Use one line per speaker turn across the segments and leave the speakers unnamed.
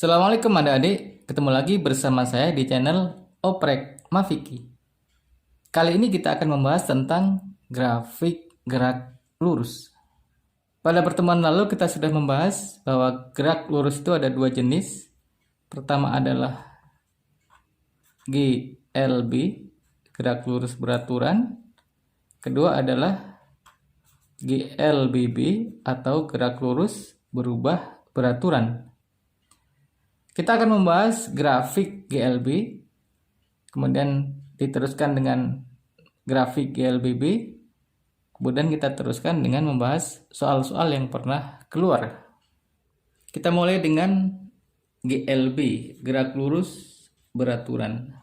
Assalamualaikum adik-adik, ketemu lagi bersama saya di channel Oprek Mafiki. Kali ini kita akan membahas tentang grafik gerak lurus. Pada pertemuan lalu kita sudah membahas bahwa gerak lurus itu ada dua jenis. Pertama adalah GLB, gerak lurus beraturan. Kedua adalah GLBB atau gerak lurus berubah beraturan. Kita akan membahas grafik GLB, kemudian diteruskan dengan grafik GLBB, kemudian kita teruskan dengan membahas soal-soal yang pernah keluar. Kita mulai dengan GLB, gerak lurus beraturan.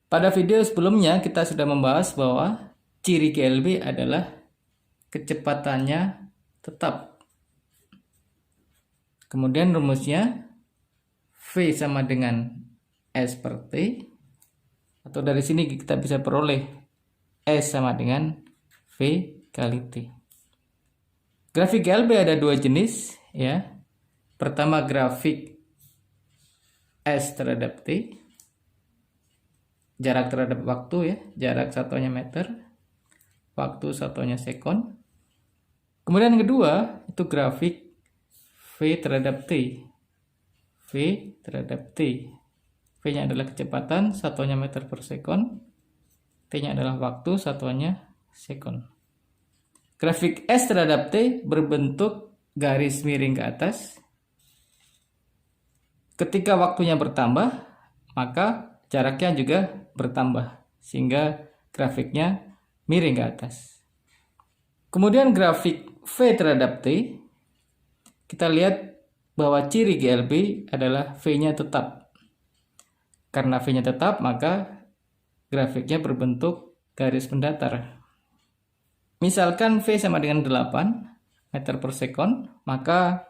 Pada video sebelumnya kita sudah membahas bahwa ciri GLB adalah kecepatannya tetap. Kemudian rumusnya V sama dengan S per T, atau dari sini kita bisa peroleh S sama dengan V kali T. Grafik GLB ada dua jenis ya. Pertama grafik S terhadap T, jarak terhadap waktu ya, jarak satunya meter, waktu satunya sekon. Kemudian yang kedua itu grafik V terhadap T. V terhadap T. V-nya adalah kecepatan, satuannya meter per sekon. T-nya adalah waktu, satuannya sekon. Grafik S terhadap T berbentuk garis miring ke atas. Ketika waktunya bertambah, maka jaraknya juga bertambah, sehingga grafiknya miring ke atas. Kemudian grafik V terhadap T, kita lihat bahwa ciri GLB adalah V-nya tetap. Karena V-nya tetap, maka grafiknya berbentuk garis mendatar. Misalkan V sama dengan 8 meter per sekon, maka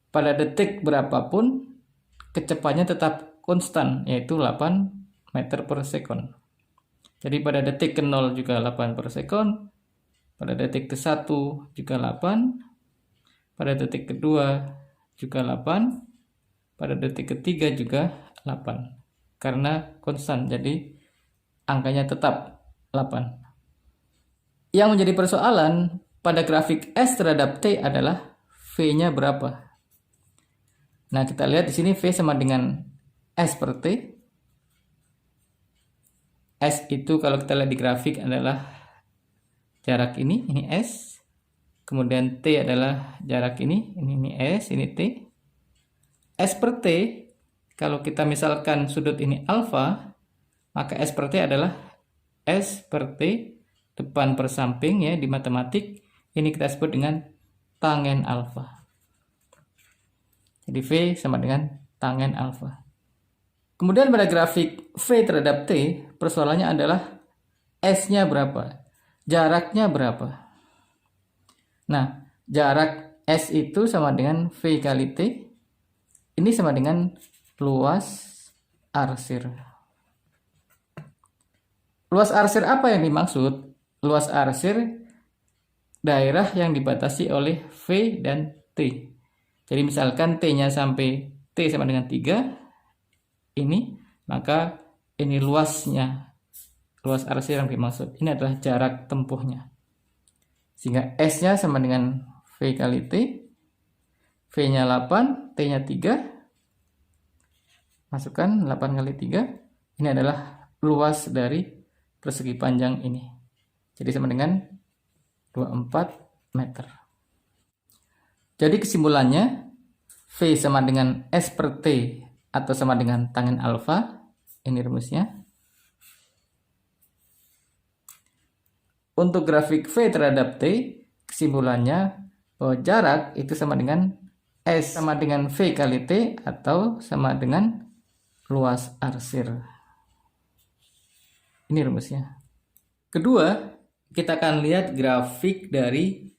pada detik berapapun kecepatannya tetap konstan, yaitu 8 meter per sekon. Jadi pada detik ke 0 juga 8 per sekon, pada detik ke 1 juga 8, pada detik kedua juga 8, pada detik ketiga juga 8. Karena konstan, jadi angkanya tetap 8. Yang menjadi persoalan pada grafik S terhadap T adalah V-nya berapa. Nah, kita lihat di sini V sama dengan S per T. S itu kalau kita lihat di grafik adalah jarak ini S. Kemudian T adalah jarak ini S, ini T. S per T, kalau kita misalkan sudut ini alfa, maka S per T adalah S per T, depan per samping ya, di matematik. Ini kita sebut dengan tangen alfa. Jadi V sama dengan tangen alfa. Kemudian pada grafik V terhadap T, persoalannya adalah S-nya berapa, jaraknya berapa. Nah, jarak S itu sama dengan V kali T. Ini sama dengan luas arsir. Luas arsir apa yang dimaksud? Luas arsir daerah yang dibatasi oleh V dan T. Jadi misalkan T-nya sampai T sama dengan 3, ini, maka ini luasnya, luas arsir yang dimaksud. Ini adalah jarak tempuhnya. Sehingga S-nya sama dengan V kali T, V-nya 8, T-nya 3, masukkan 8 kali 3, ini adalah luas dari persegi panjang ini. Jadi sama dengan 24 meter. Jadi kesimpulannya, V sama dengan S per T atau sama dengan tangen alfa, ini rumusnya. Untuk grafik V terhadap T, kesimpulannya bahwa jarak itu sama dengan S sama dengan V kali T atau sama dengan luas arsir. Ini rumusnya. Kedua, kita akan lihat grafik dari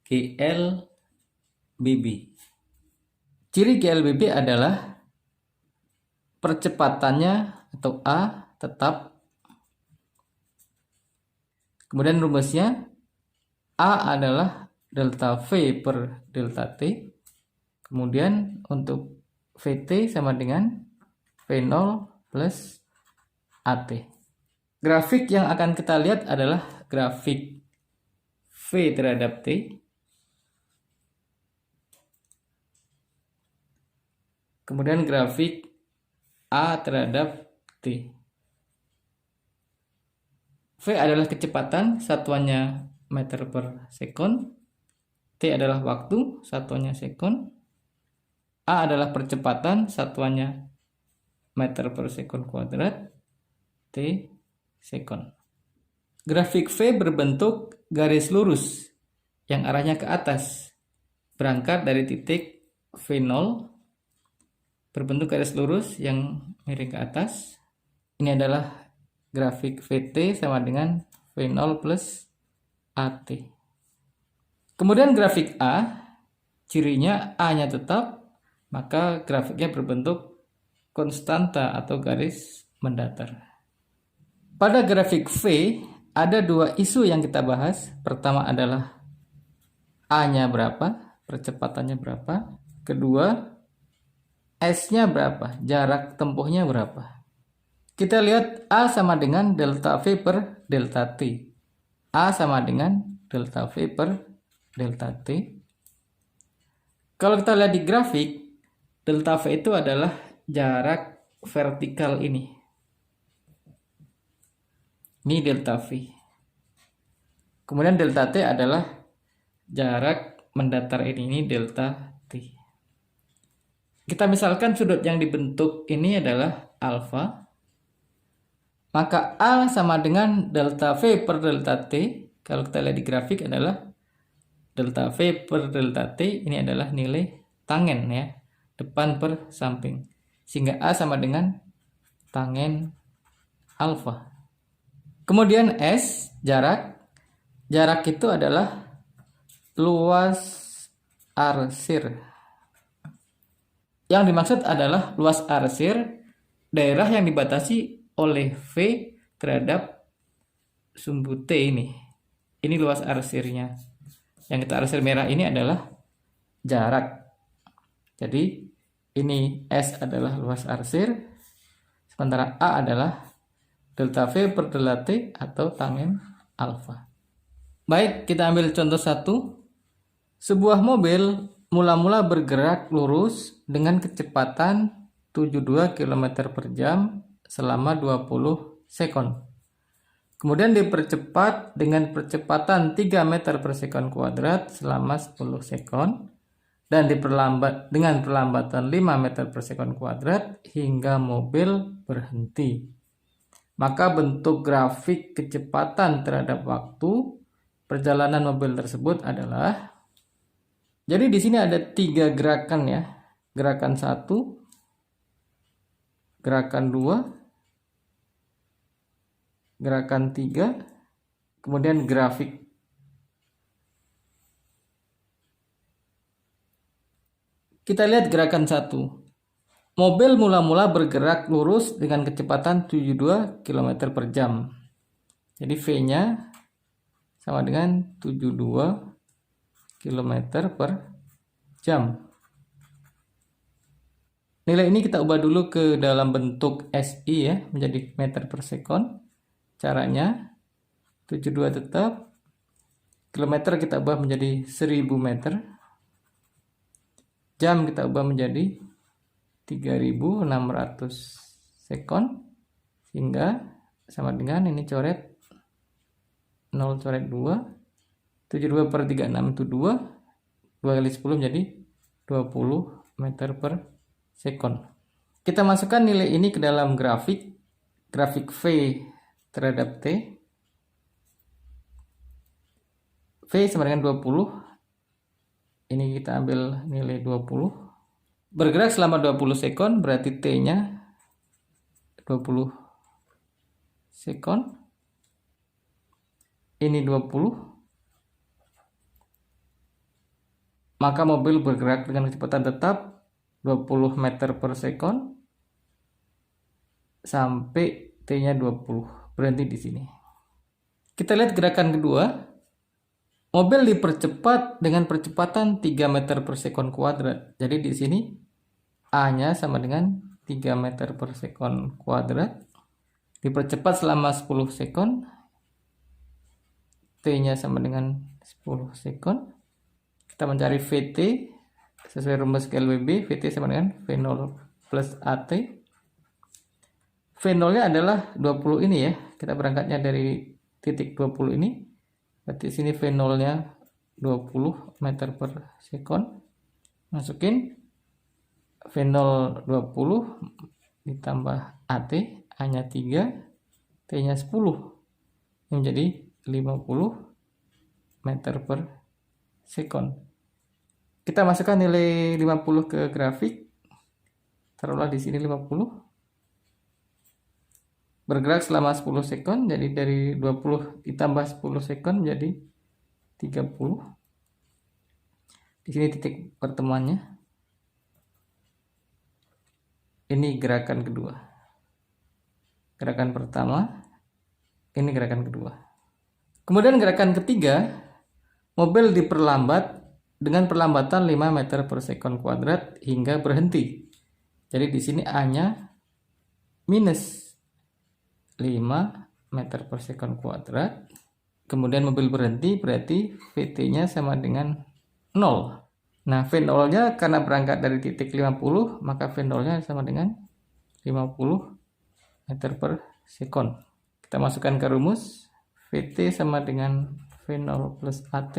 GLBB. Ciri GLBB adalah percepatannya atau A tetap. Kemudian rumusnya A adalah delta V per delta T. Kemudian untuk VT sama dengan V0 plus AT. Grafik yang akan kita lihat adalah grafik V terhadap T. Kemudian grafik A terhadap T. V adalah kecepatan, satuannya meter per sekon. T adalah waktu, satuannya sekon. A adalah percepatan, satuannya meter per sekon kuadrat. T sekon. Grafik V berbentuk garis lurus yang arahnya ke atas. Berangkat dari titik V0, berbentuk garis lurus yang miring ke atas. Ini adalah grafik VT sama dengan V0 plus AT. Kemudian grafik A, cirinya A-nya tetap, maka grafiknya berbentuk konstanta atau garis mendatar. Pada grafik V, ada dua isu yang kita bahas. Pertama adalah A-nya berapa, percepatannya berapa. Kedua, S-nya berapa, jarak tempuhnya berapa. Kita lihat A sama dengan delta V per delta T. A sama dengan delta V per delta T. Kalau kita lihat di grafik, delta V itu adalah jarak vertikal ini. Ini delta V. Kemudian delta T adalah jarak mendatar ini delta T. Kita misalkan sudut yang dibentuk ini adalah alfa. Maka A sama dengan delta V per delta T. Kalau kita lihat di grafik adalah delta V per delta T. Ini adalah nilai tangen ya, depan per samping. Sehingga A sama dengan tangen alfa. Kemudian S, jarak. Jarak itu adalah luas arsir. Yang dimaksud adalah luas arsir daerah yang dibatasi oleh V terhadap sumbu T ini. Ini luas arsirnya. Yang kita arsir merah ini adalah jarak. Jadi ini S adalah luas arsir, sementara A adalah delta V per delta T atau tangen alfa. Baik, kita ambil contoh 1. Sebuah mobil mula-mula bergerak lurus dengan kecepatan 72 km per jam selama 20 sekon. Kemudian dipercepat dengan percepatan 3 meter per sekon kuadrat selama 10 sekon dan diperlambat dengan perlambatan 5 meter per sekon kuadrat hingga mobil berhenti. Maka bentuk grafik kecepatan terhadap waktu perjalanan mobil tersebut adalah, jadi di sini ada 3 gerakan ya. Gerakan 1, gerakan 2, gerakan 3, kemudian grafik. Kita lihat gerakan 1. Mobil mula-mula bergerak lurus dengan kecepatan 72 km per jam. Jadi V-nya sama dengan 72 km per jam. Nilai ini kita ubah dulu ke dalam bentuk SI ya, menjadi meter per sekon. Caranya 72 tetap, kilometer kita ubah menjadi 1000 meter, jam kita ubah menjadi 3600 sekon, sehingga sama dengan ini coret 0 coret 2, 72 per 36 itu 2 kali 10 menjadi 20 meter per sekon. Kita masukkan nilai ini ke dalam grafik V terhadap T. V sama dengan 20. Ini kita ambil nilai 20. Bergerak selama 20 sekon berarti T-nya 20 sekon. Ini 20. Maka mobil bergerak dengan kecepatan tetap 20 meter per sekon sampai T-nya 20. Berhenti di sini. Kita lihat gerakan kedua. Mobil dipercepat dengan percepatan 3 meter per sekon kuadrat. Jadi di sini A-nya sama dengan 3 meter per sekon kuadrat. Dipercepat selama 10 sekon. T-nya sama dengan 10 sekon. Kita mencari VT sesuai rumus KLBB. VT sama dengan V0 plus AT. V0-nya adalah 20 ini ya. Kita berangkatnya dari titik 20 ini. Berarti sini V0-nya 20 meter per sekon. Masukin V0 20 ditambah AT, A-nya 3, T-nya 10. Ini menjadi 50 meter per sekon. Kita masukkan nilai 50 ke grafik. Taruhlah di sini 50. Bergerak selama 10 sekon, jadi dari 20 ditambah 10 sekon menjadi 30. Di sini titik pertemuannya. Ini gerakan kedua. Gerakan pertama, ini gerakan kedua. Kemudian gerakan ketiga, mobil diperlambat dengan perlambatan 5 meter per sekon kuadrat hingga berhenti. Jadi di sini A-nya minus 5 meter per sekon kuadrat. Kemudian mobil berhenti, berarti VT-nya sama dengan 0. Nah, V0-nya karena berangkat dari titik 50, maka V0-nya sama dengan 50 meter per sekon. Kita masukkan ke rumus. VT sama dengan V0 plus AT.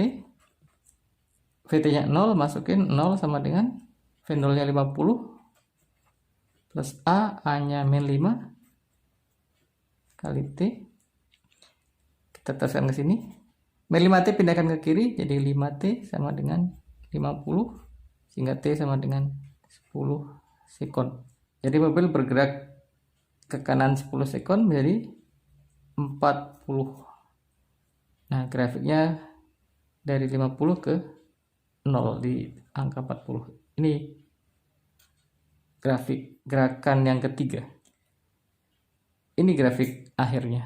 VT-nya 0, masukin 0 sama dengan V0-nya 50 plus A, A-nya min 5 kali T. Kita teruskan ke sini. Min 5T pindahkan ke kiri, jadi 5T sama dengan 50, sehingga T sama dengan 10 sekon. Jadi mobil bergerak ke kanan 10 sekon menjadi 40. Nah, grafiknya dari 50 ke 0 di angka 40. Ini grafik gerakan yang ketiga. Ini grafik akhirnya.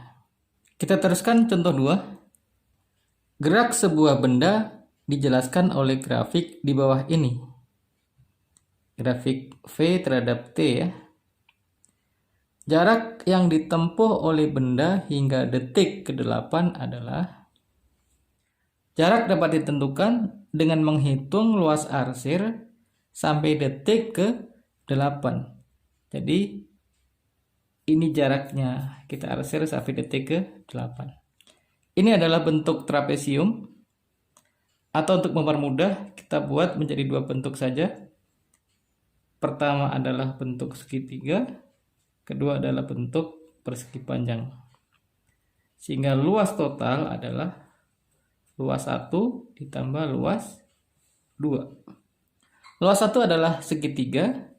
Kita teruskan contoh 2. Gerak sebuah benda dijelaskan oleh grafik di bawah ini. Grafik V terhadap T ya. Jarak yang ditempuh oleh benda hingga detik ke-8 adalah jarak dapat ditentukan dengan menghitung luas arsir sampai detik ke-8. Jadi ini jaraknya kita arsir sampai detik ke-8. Ini adalah bentuk trapesium, atau untuk mempermudah kita buat menjadi dua bentuk saja. Pertama adalah bentuk segitiga, kedua adalah bentuk persegi panjang. Sehingga luas total adalah luas 1 ditambah luas 2. Luas 1 adalah segitiga,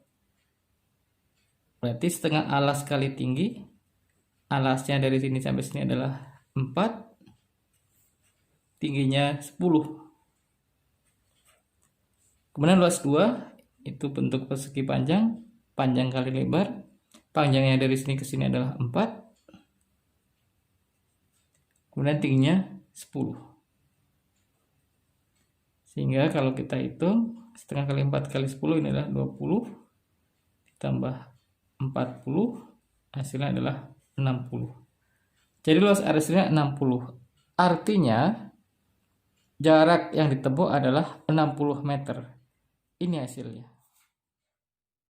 berarti setengah alas kali tinggi. Alasnya dari sini sampai sini adalah 4. Tingginya 10. Kemudian luas 2 itu bentuk persegi panjang. Panjang kali lebar. Panjangnya dari sini ke sini adalah 4. Kemudian tingginya 10. Sehingga kalau kita hitung setengah kali 4 kali 10 ini adalah 20. Ditambah 40, hasilnya adalah 60. Jadi luas arsirnya 60. Artinya jarak yang ditempuh adalah 60 meter. Ini hasilnya.